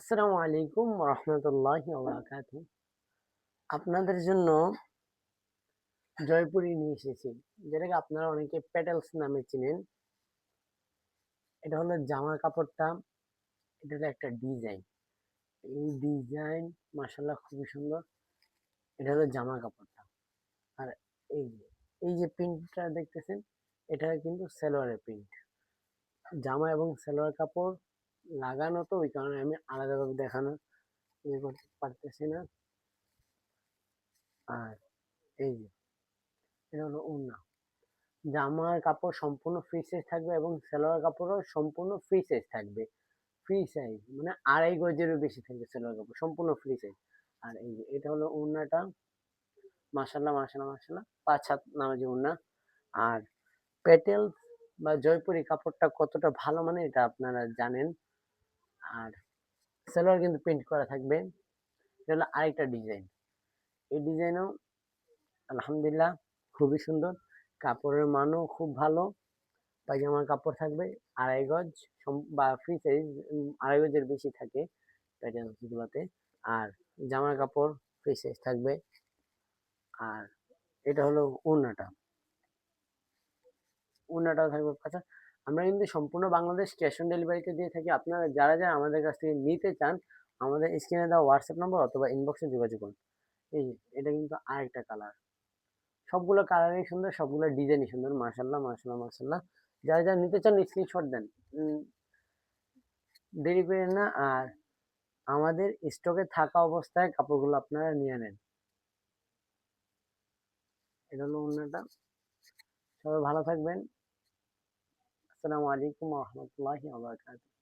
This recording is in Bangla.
আসসালামু আলাইকুম রহমতুল্লাহি ওয়া বারাকাতুহু। আপনাদের জন্য জয়পুরি নিয়ে এসেছি, যেটাকে আপনারা অনেকে প্যাটেলস নামে চিনেন। এটা হলো জামার কাপড়টা, এটা হলো একটা ডিজাইন। এই ডিজাইন মাশাআল্লাহ খুবই সুন্দর। এটা হলো জামা কাপড়টা। আর এই যে এই যে প্রিন্টটা দেখতেছেন, এটা কিন্তু সালোয়ারের প্রিন্ট। জামা এবং সালোয়ার কাপড় লাগানো, তো ওই কারণে আমি আলাদাভাবে দেখানো ইয়ে করতে পারতেছি না। আর এই যে এটা হলো ওড়না। জামার কাপড় সম্পূর্ণ ফ্রি সাইজ থাকবে এবং সালোয়ার কাপড়ও সম্পূর্ণ ফ্রি সাইজ থাকবে। ফ্রি সাইজ মানে 2.5 গজেরও বেশি থাকবে সালোয়ার কাপড়, সম্পূর্ণ ফ্রি সাইজ। আর এই যে এটা হলো ওড়নাটা। মাশাআল্লাহ মাশাআল্লাহ মাশাআল্লাহ, 5 হাত নামাজি ওড়না। আর পেটেল বা জয়পুরি কাপড়টা কতটা ভালো মানে এটা আপনারা জানেন। আর সালোয়ার কিন্তু প্রিন্ট করা থাকবে। এটা হলো আরেকটা ডিজাইন। এই ডিজাইনও আলহামদুলিল্লাহ খুবই সুন্দর, কাপড়ের মানও খুব ভালো। পায়জামার কাপড় থাকবে 2.5 গজ বা ফ্রি সাইজ 2.5 গজের বেশি থাকে প্যাটার্নস গুলোতে। আর জামার কাপড় ফ্রি সাইজ থাকবে। আর এটা হলো ওড়নাটা। ওড়নাটাও থাকবে। আচ্ছা, আমরা কিন্তু সম্পূর্ণ বাংলাদেশ ক্যাশ অন ডেলিভারিতে দিয়ে থাকি। আপনারা যারা যারা আমাদের কাছ থেকে নিতে চান, আমাদের স্ক্রিনে দেওয়া হোয়াটসঅ্যাপ নম্বর অথবা ইনবক্সে যোগাযোগ করুন। এই যে এটা কিন্তু আরেকটা কালার। সবগুলো কালারই সুন্দর, সবগুলো ডিজাইনই সুন্দর। মাশাল্লাহ মাশাল্লাহ মাশাল্লাহ। যারা যারা নিতে চান স্ক্রিনশট দেন, দেরি করেন না। আর আমাদের স্টকে থাকা অবস্থায় কাপড়গুলো আপনারা নিয়ে নেন। এটা হলো ওড়নাটা। সবাই ভালো থাকবেন। আসসালামু আলাইকুম ওয়া রাহমাতুল্লাহি ওয়া বারাকাতুহু।